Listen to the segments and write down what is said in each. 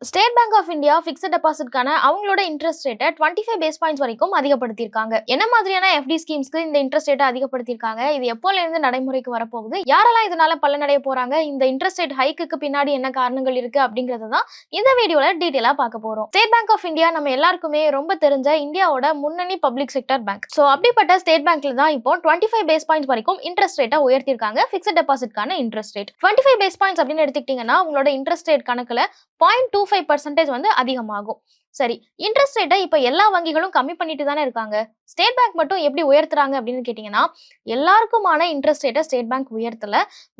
State bank of India fixed டெபாசிட்கான அவங்களோட interest ரேட்டை 25 பேஸ் பாயிண்ட்ஸ் வரைக்கும் அதிகப்படுத்தியிருக்காங்க. என்ன மாதிரியான எஃப்டி ஸ்கீம்ஸ்க்கு இந்த இன்ட்ரெஸ்ட் ரேட்டை அதிகப்படுத்தியிருக்காங்க, இது எப்போல இருந்து நடைமுறைக்கு வரப்போகுது, யாரெல்லாம் இதனால பலனடைய போறாங்க, இந்த இன்ட்ரெஸ்ட் ரேட் ஹைக்கு பின்னாடி என்ன காரணங்கள் இருக்கு அப்படிங்கறது தான் இந்த வீடியோல டீடைலா பார்க்க போறோம். ஸ்டேட் பேங்க் ஆஃப் இந்தியா நம்ம எல்லாருக்குமே ரொம்ப தெரிஞ்ச இந்தியாவோட முன்னணி பப்ளிக் செக்டர் பேங்க். சோ அப்படிப்பட்ட ஸ்டேட் பேங்க்ல தான் இப்போ 25 பேஸ் பாயிண்ட்ஸ் வரைக்கும் இன்ட்ரெஸ்ட் ரேட்டை உயர்த்திருக்காங்க. ஃபிக்ஸட் டெபாசிட்கான இன்ட்ரெஸ்ட் ரேட் 25 பேஸ் பாயிண்ட்ஸ் அப்படின்னு எடுத்துக்கிட்டீங்கன்னா உங்களோட இன்ட்ரெஸ்ட் ரேட் கணக்குல 0.25% வந்து அதிகமாகும். சரி, இன்ட்ரெஸ்ட் ரேட்டை இப்ப எல்லா வங்கிகளும் கம்மி பண்ணிட்டு தானே இருக்காங்க. ஸ்டேட் பேங்க் மட்டும் எப்படி உயர்த்துறாங்க அப்படின்னு கேட்டீங்கன்னா, எல்லாருக்குமான இன்ட்ரெஸ்ட் ரேட்டை ஸ்டேட் பேங்க் உயர்த்தல.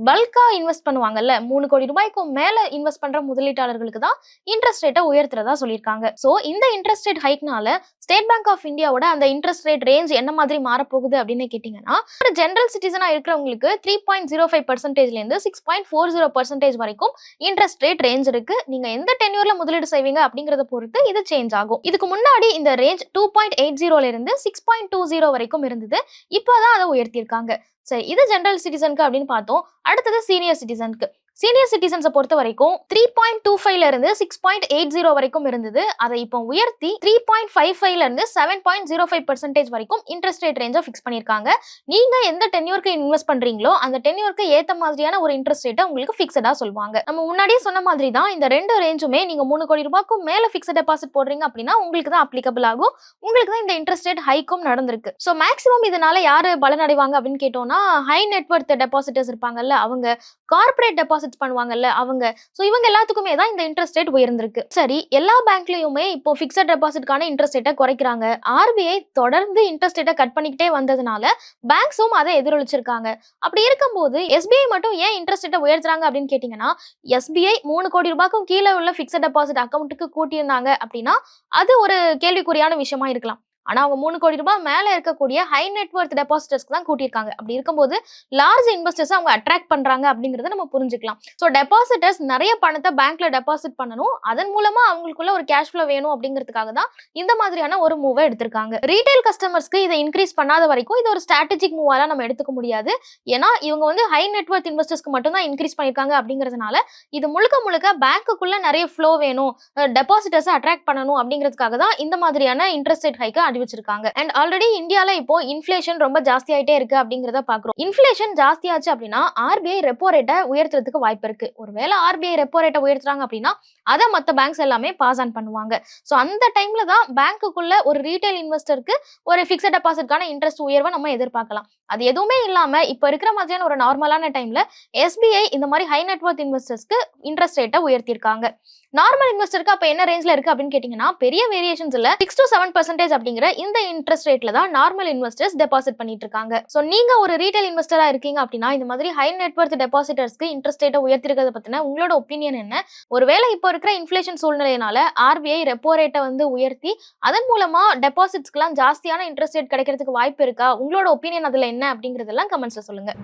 பல்கா இன்வெஸ்ட் பண்ணுவாங்கல்ல, 3 கோடி ரூபாய்க்கும் மேல இன்வெஸ்ட் பண்ற முதலீட்டாளர்களுக்கு தான் இன்ட்ரெஸ்ட் ரேட்டை உயர்த்துறதா சொல்லியிருக்காங்க. சோ இந்த இன்ட்ரெஸ்ட் ரேட் ஹைக்னால ஸ்டேட் பேங்க் ஆஃப் இந்தியாவோட அந்த இன்ட்ரெஸ்ட் ரேட் ரேஞ்ச் என்ன மாதிரி மாறப்போகுது அப்படின்னு கேட்டீங்கன்னா, ஒரு ஜெனரல் சிட்டிசனா இருக்கிறவங்களுக்கு 3.05%ல இருந்து 6.40% வரைக்கும் இன்ட்ரெஸ்ட் ரேட் ரேஞ்ச் இருக்கு. நீங்க எந்த டென்யூர்ல முதலீடு செய்வீங்க அப்படிங்கறத பொறுத்து இது சேஞ்ச் ஆகும். இதுக்கு முன்னாடி இந்த ரேஞ்ச் 2.80ல இருந்து 6.20 வரைக்கும் இருந்தது. இப்போதான் அதை உயர்த்தியிருக்காங்க. சரி, இது ஜெனரல் சிட்டிசனுக்கு அப்படின்னு பார்த்தோம். அடுத்தது சீனியர் சிட்டிசனுக்கு. சீனியர் சிட்டிசன்ஸை பொறுத்த வரைக்கும் 3.25ல இருந்து 6.80 வரைக்கும் இருந்தது. அதை இப்போ உயர்த்தி 3.55ல இருந்து 7.05% வரைக்கும் இன்ட்ரெஸ்ட் ரேட் ரேஞ்சை ஃபிக்ஸ் பண்ணியிருக்காங்க. நீங்க எந்த டென்யூருக்கு இன்வெஸ்ட் பண்றீங்களோ அந்த டென்யூருக்கு ஏத்த மாதிரியான ஒரு இன்ட்ரெஸ்ட் ரேட்டை உங்களுக்கு ஃபிக்ஸடா சொல்லுவாங்க. நம்ம முன்னாடியே சொன்ன மாதிரி தான் இந்த ரெண்டு ரேஞ்சுமே நீங்க 3 கோடி ரூபாய்க்கும் மேல ஃபிக்ஸட் டெபாசிட் போடுறீங்க அப்படின்னா உங்களுக்கு தான் அப்ளிகபிள் ஆகும். உங்களுக்கு தான் இந்த இன்ட்ரெஸ்ட் ரேட் ஹைக்கும் நடந்திருக்கு. ஸோ மேக்ஸிமம் இதனால யாரு பலனடைவாங்க அப்படின்னு கேட்டோம்னா, ஹை நெட்வொர்த் டெபாசிட்டர்ஸ் இருப்பாங்கல்ல அவங்க, கார்பரேட் டெபாசிட் பண்ணுவாங்கல்ல அவங்க. சோ இவங்க எல்லாத்துக்குமே தான் இந்த இன்ட்ரெஸ்ட் ரேட் உயர்ந்திருக்கு. சரி, எல்லா பேங்க்லயுமே இப்போ ஃபிக்ஸட் டெபாசிட்கான இன்ட்ரெஸ்ட் ரேட்டை குறைக்கிறாங்க. ஆர்பிஐ தொடர்ந்து இன்ட்ரெஸ்ட் ரேட்டை கட் பண்ணிக்கிட்டே வந்ததுனால பேங்க்ஸும் அதை எதிரொலிச்சிருக்காங்க. அப்படி இருக்கும்போது எஸ்பிஐ மட்டும் ஏன் இன்ட்ரெஸ்ட் ரேட்டை உயர்த்துறாங்க அப்படின்னு கேட்டீங்கன்னா, எஸ்பிஐ 3 கோடி ரூபாய்க்கும் கீழே உள்ள ஃபிக்ஸட் டெபாசிட் அக்கௌண்ட்டுக்கு கூட்டியிருந்தாங்க அப்படின்னா அது ஒரு கேள்விக்குறியான விஷயமா இருக்கலாம். ஆனா அவங்க 3 கோடி ரூபாய் மேல இருக்கக்கூடிய ஹை நெட்வொர்த் டெபாசிட்டர்ஸ்க்கு தான் கூட்டியிருக்காங்க. அப்படி இருக்கும்போது லார்ஜ் இன்வெஸ்டர்ஸ் அவங்க அட்ராக்ட் பண்றாங்க அப்படிங்கறத நம்ம புரிஞ்சுக்கலாம். சோ டெபாசிட்டர்ஸ் நிறைய பணத்தை பேங்க்ல டெபாசிட் பண்ணணும், அதன் மூலமா அவங்களுக்குள்ள ஒரு கேஷ் ஃப்ளோ வேணும் அப்படிங்கிறதுக்காக தான் இந்த மாதிரியான ஒரு மூவை எடுத்திருக்காங்க. ரீட்டைல் கஸ்டமர்ஸ்க்கு இதை இன்க்ரீஸ் பண்ணாத வரைக்கும் இது ஒரு ஸ்ட்ராட்டஜிக் மூவாலாம் நம்ம எடுத்துக்க முடியாது. ஏன்னா இவங்க வந்து ஹை நெட்வொர்த் இன்வெஸ்டர்ஸ்க்கு மட்டும் தான் இன்க்ரீஸ் பண்ணிருக்காங்க அப்படிங்கிறதுனால இது முழுக்க முழுக்க பேங்க்குள்ள நிறைய ஃப்ளோ வேணும், டெபாசிட்டர்ஸ் அட்ராக்ட் பண்ணணும் அப்படிங்கிறதுக்காக தான் இந்த மாதிரியான இன்ட்ரெஸ்ட் ரேட் ஹைக்கை வச்சிருக்காங்க. அண்ட் ஆல்ரெடி இந்தியால இப்போ இன்ஃப்ளேஷன் ரொம்ப ஜாஸ்தி ஆயிட்டே இருக்கு அப்படிங்கறத பாக்குறோம். இன்ஃப்ளேஷன் ஜாஸ்தி ஆச்சு அப்படின்னா ஆர்பிஐ ரெப்போ ரேட்டை உயர்த்துறதுக்கு வாய்ப்பு இருக்கு. ஒருவேளை ஆர்பிஐ ரெப்போ ரேட்டை உயர்த்துறாங்க அப்படின்னா அதை மத்த பேங்க்ஸ் எல்லாமே பாஸ் ஆன் பண்ணுவாங்க. சோ அந்த டைம்ல தான் பேங்க்குள்ள ஒரு ரீட்டைல் இன்வெஸ்டருக்கு ஒரு ஃபிக்ஸட் டெபாசிட்கான இன்ட்ரெஸ்ட் உயர்வை நம்ம எதிர்பார்க்கலாம். அது எதுவுமே இல்லாம இப்ப இருக்கிற மாதிரியான ஒரு நார்மலான டைம்ல எஸ்பிஐ இந்த மாதிரி ஹை நெட்வொர்த் இன்வெஸ்டர்ஸ்க்கு இன்ட்ரெஸ்ட் ரேட்டை உயர்த்திருக்காங்க. நார்மல் இன்வெஸ்டருக்கு அப்ப என்ன ரேஞ்ச்ல இருக்கு அப்படின்னு கேட்டீங்கன்னா, பெரிய வேரியேஷன்ஸ் இல்ல, 6 to 7% அப்படிங்கிற இந்த இன்ட்ரெஸ்ட் ரேட்ல தான் நார்மல் இன்வெஸ்டர்ஸ் டெபாசிட் பண்ணிட்டு இருக்காங்க. சோ நீங்க ஒரு ரீட்டைல் இன்வெஸ்டரா இருக்கீங்க அப்படின்னா இந்த மாதிரி ஹை நெட்வொர்த் டெபாசிட்டர்ஸ்க்கு இன்ட்ரெஸ்ட் ரேட்டை உயர்த்திருக்கிறத பத்தின உங்களோட ஒப்பீனியன் என்ன? ஒருவேளை இப்போ இருக்கிற இன்ஃப்ளேஷன் சூழ்நிலையினால ஆர்பிஐ ரெப்போ ரேட்டை வந்து உயர்த்தி அதன் மூலமா டெபாசிட்ஸ்க்குலாம் ஜாஸ்தியான இன்ட்ரெஸ்ட் ரேட் கிடைக்கிறதுக்கு வாய்ப்பு இருக்கா? உங்களோட ஒப்பீனியன் அதுல என்ன அப்படிங்கறதெல்லாம் கமெண்ட்ஸ்ல சொல்லுங்க.